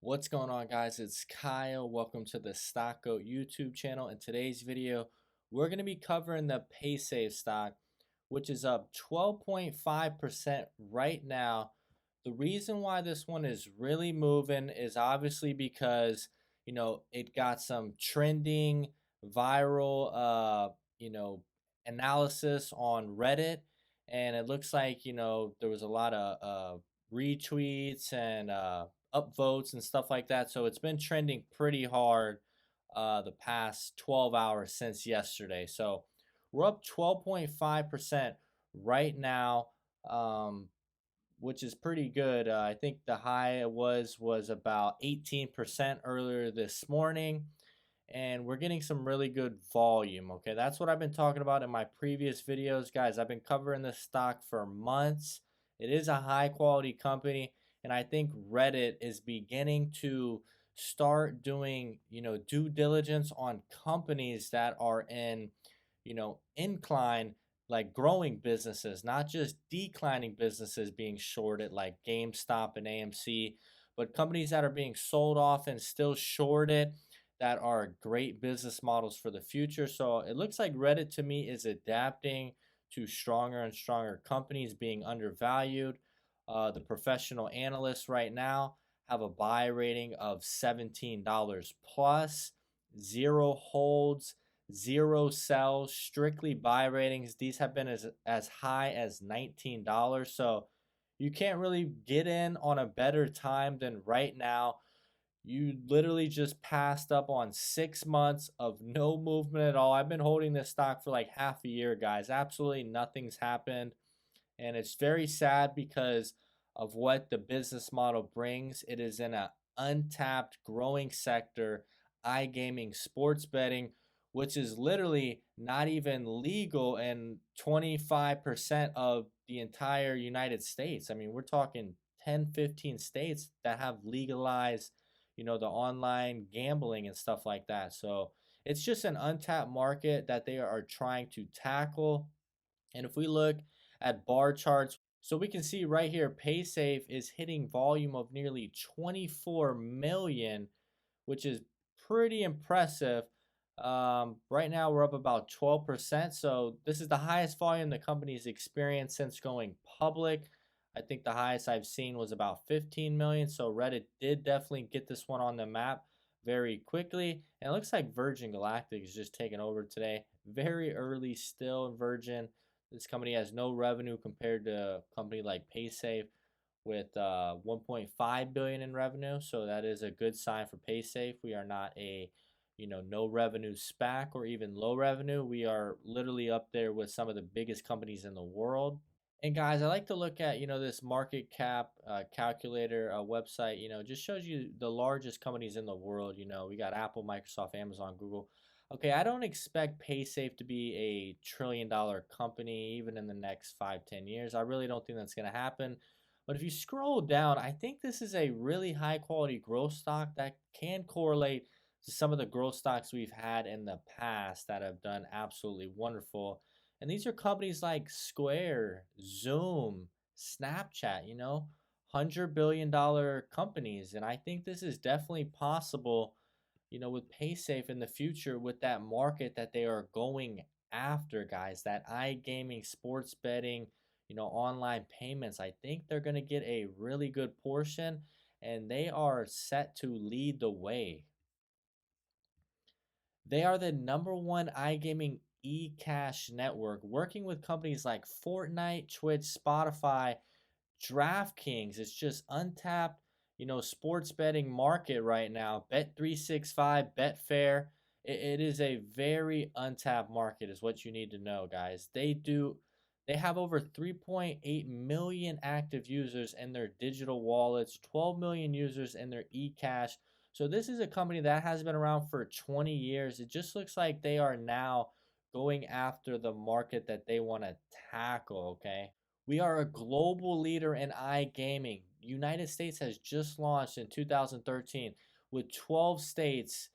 What's going on, guys? It's Kyle. Welcome to the Stock Goat YouTube channel. In today's video, we're going to be covering the Paysafe stock, which is up 12.5% right now. The reason why this one is really moving is obviously because, it got some trending viral, analysis on Reddit. And it looks like, there was a lot of retweets and upvotes and stuff like that. So it's been trending pretty hard the past 12 hours since yesterday. So we're up 12.5% right now, which is pretty good. I think the high it was about 18% earlier this morning. And we're getting some really good volume. Okay, that's what I've been talking about in my previous videos, guys. I've been covering this stock for months. It is a high quality company, and I think Reddit is beginning to start doing, due diligence on companies that are in, incline, like growing businesses, not just declining businesses being shorted like GameStop and AMC, but companies that are being sold off and still shorted that are great business models for the future. So it looks like Reddit to me is adapting to stronger and stronger companies being undervalued. The professional analysts right now have a buy rating of $17 plus, zero holds, zero sells, strictly buy ratings. These have been as high as $19. So you can't really get in on a better time than right now. You literally just passed up on 6 months of no movement at all. I've been holding this stock for like half a year, guys. Absolutely nothing's happened. And it's very sad because of what the business model brings. It is in an untapped, growing sector, iGaming, sports betting, which is literally not even legal in 25% of the entire United States. I mean, we're talking 10, 15 states that have legalized, the online gambling and stuff like that. So it's just an untapped market that they are trying to tackle. And if we look at bar charts, so we can see right here, Paysafe is hitting volume of nearly 24 million, which is pretty impressive. Right now, we're up about 12%. So this is the highest volume the company's experienced since going public. I think the highest I've seen was about 15 million. So Reddit did definitely get this one on the map very quickly. And it looks like Virgin Galactic is just taking over today. Very early still in Virgin. This company has no revenue compared to a company like Paysafe with 1.5 billion in revenue. So that is a good sign for Paysafe. We are not a no revenue SPAC or even low revenue. We are literally up there with some of the biggest companies in the world. And guys, I like to look at this market cap calculator website. Just shows you the largest companies in the world. We got Apple, Microsoft, Amazon, Google. Okay, I don't expect Paysafe to be a $1 trillion company even in the next 5, 10 years. I really don't think that's going to happen. But if you scroll down, I think this is a really high quality growth stock that can correlate to some of the growth stocks we've had in the past that have done absolutely wonderful. And these are companies like Square, Zoom, Snapchat, $100 billion companies. And I think this is definitely possible, with Paysafe in the future with that market that they are going after, guys. That iGaming, sports betting, online payments. I think they're going to get a really good portion and they are set to lead the way. They are the #1 iGaming e-cash network, working with companies like Fortnite, Twitch, Spotify, DraftKings. It's just untapped, sports betting market right now. Bet365, Betfair. It is a very untapped market, is what you need to know, guys. They have over 3.8 million active users in their digital wallets, 12 million users in their e-cash. So this is a company that has been around for 20 years. It just looks like they are now going after the market that they want to tackle, okay? We are a global leader in iGaming. United States has just launched in 2013 with 12 states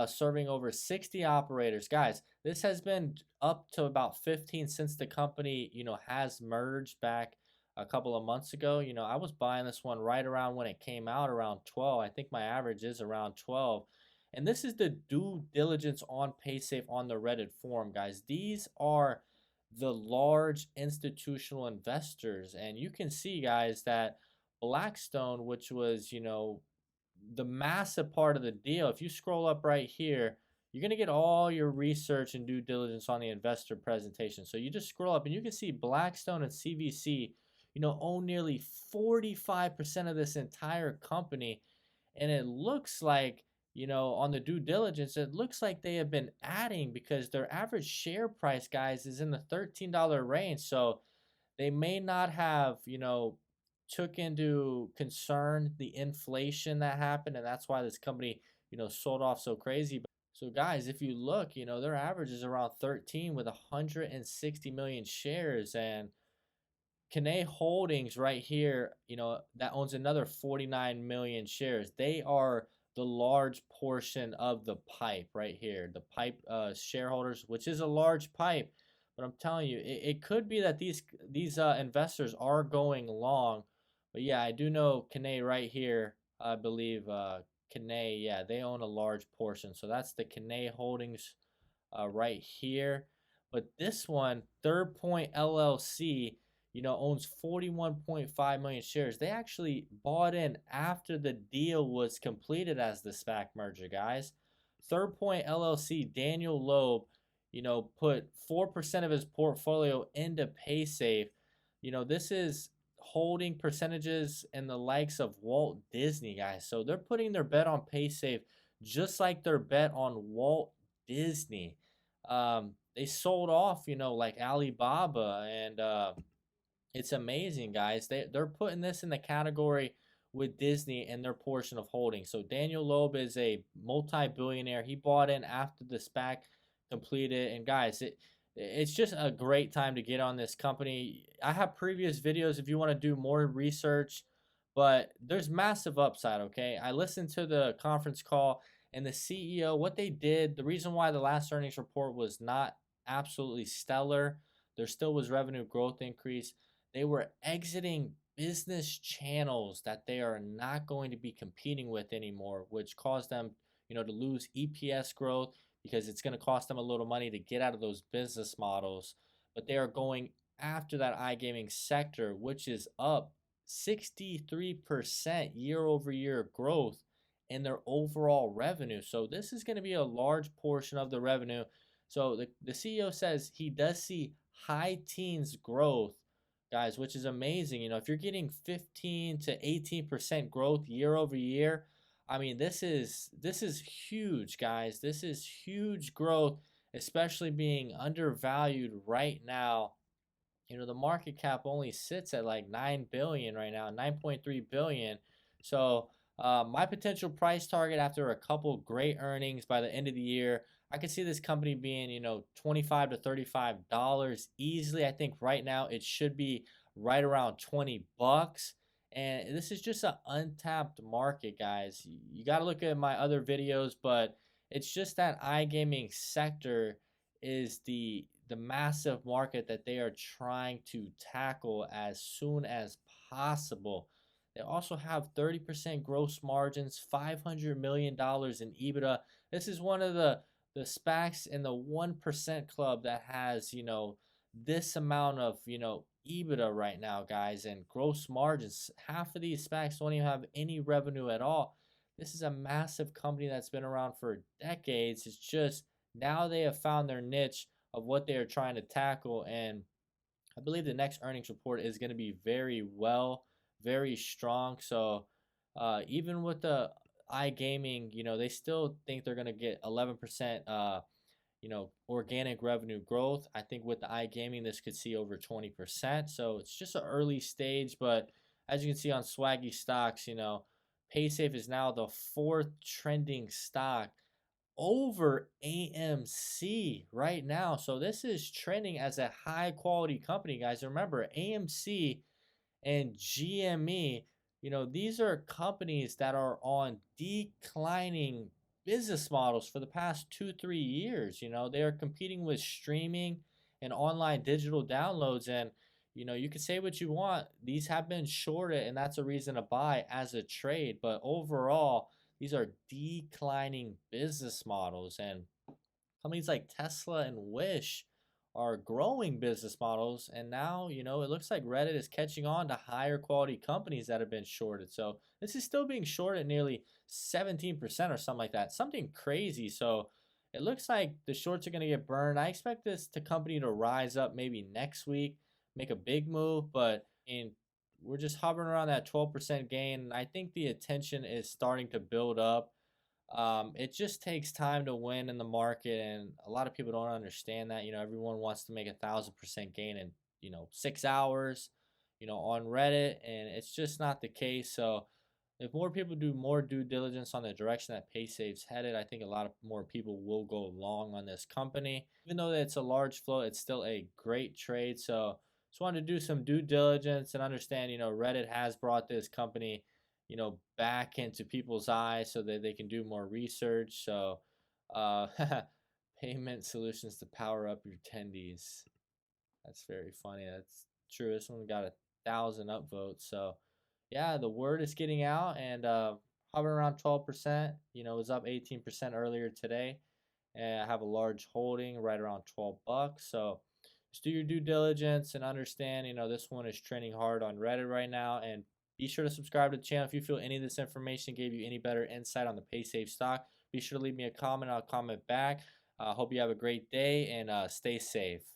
serving over 60 operators. Guys, this has been up to about 15 since the company, has merged back a couple of months ago. I was buying this one right around when it came out, around 12. I think my average is around 12. And this is the due diligence on Paysafe on the Reddit forum, guys. These are the large institutional investors. And you can see, guys, that Blackstone, which was, the massive part of the deal, if you scroll up right here, you're going to get all your research and due diligence on the investor presentation. So you just scroll up and you can see Blackstone and CVC, own nearly 45% of this entire company. And it looks like, on the due diligence, it looks like they have been adding because their average share price, guys, is in the $13 range. So they may not have, took into concern the inflation that happened, and that's why this company, sold off so crazy. So guys, if you look, their average is around 13 with 160 million shares, and Cannae Holdings right here, that owns another 49 million shares. They are the large portion of the pipe right here, the pipe shareholders, which is a large pipe. But I'm telling you, it could be that these investors are going long. But yeah, I do know Cannae right here. I believe Cannae, yeah, they own a large portion. So that's the Cannae Holdings right here. But this one, Third Point LLC, owns 41.5 million shares. They actually bought in after the deal was completed as the SPAC merger, guys. Third Point LLC, Daniel Loeb, put 4% of his portfolio into Paysafe. This is holding percentages in the likes of Walt Disney, guys. So they're putting their bet on Paysafe just like their bet on Walt Disney. They sold off, like Alibaba, and it's amazing, guys. They're putting this in the category with Disney and their portion of holding. So Daniel Loeb is a multi-billionaire. He bought in after the SPAC completed, and guys, it's just a great time to get on this company. I have previous videos if you want to do more research, but there's massive upside, okay? I listened to the conference call, and the CEO, what they did, the reason why the last earnings report was not absolutely stellar, there still was revenue growth increase. They were exiting business channels that they are not going to be competing with anymore, which caused them, to lose EPS growth because it's going to cost them a little money to get out of those business models. But they are going after that iGaming sector, which is up 63% year over year growth in their overall revenue. So this is going to be a large portion of the revenue. So the CEO says he does see high teens growth, guys, which is amazing. If you're getting 15 to 18% growth year over year, I mean, this is huge, guys. This is huge growth, especially being undervalued right now. The market cap only sits at like 9 billion right now, 9.3 billion. So my potential price target after a couple great earnings by the end of the year, I could see this company being, $25 to $35 easily. I think right now it should be right around 20 bucks. And this is just an untapped market, guys. You got to look at my other videos, but it's just that iGaming sector is the massive market that they are trying to tackle as soon as possible. They also have 30% gross margins, $500 million in EBITDA. This is one of the SPACs in the 1% club that has, this amount of, EBITDA right now, guys, and gross margins. Half of these SPACs don't even have any revenue at all. This is a massive company that's been around for decades. It's just now they have found their niche of what they are trying to tackle, and I believe the next earnings report is going to be very strong. So even with the iGaming, they still think they're going to get 11% organic revenue growth. I think with the iGaming, this could see over 20%. So it's just an early stage, but as you can see on Swaggy Stocks, Paysafe is now the fourth trending stock over AMC right now. So this is trending as a high quality company, guys. Remember, AMC and GME, these are companies that are on declining business models for the past 2-3 years. They are competing with streaming and online digital downloads, and you can say what you want. These have been shorted, and that's a reason to buy as a trade. But overall, these are declining business models, and companies like Tesla and Wish are growing business models. And now, it looks like Reddit is catching on to higher quality companies that have been shorted. So this is still being shorted nearly 17% or something like that. Something crazy. So it looks like the shorts are going to get burned. I expect this to company to rise up maybe next week, make a big move, but we're just hovering around that 12% gain. I think the attention is starting to build up. It just takes time to win in the market, and a lot of people don't understand that. Everyone wants to make 1,000% gain in 6 hours, on Reddit, and it's just not the case. So, if more people do more due diligence on the direction that Paysafe's headed, I think a lot of more people will go long on this company. Even though it's a large flow, it's still a great trade. So, just wanted to do some due diligence and understand. Reddit has brought this company back into people's eyes so that they can do more research. So, uh, payment solutions to power up your attendees. That's very funny. That's true. This one got 1,000 upvotes. So, yeah, the word is getting out, and hovering around 12%. It was up 18% earlier today, and I have a large holding right around 12 bucks. So just do your due diligence and understand, this one is trending hard on Reddit right now. And be sure to subscribe to the channel if you feel any of this information gave you any better insight on the Paysafe stock. Be sure to leave me a comment. I'll comment back. Hope you have a great day, and stay safe.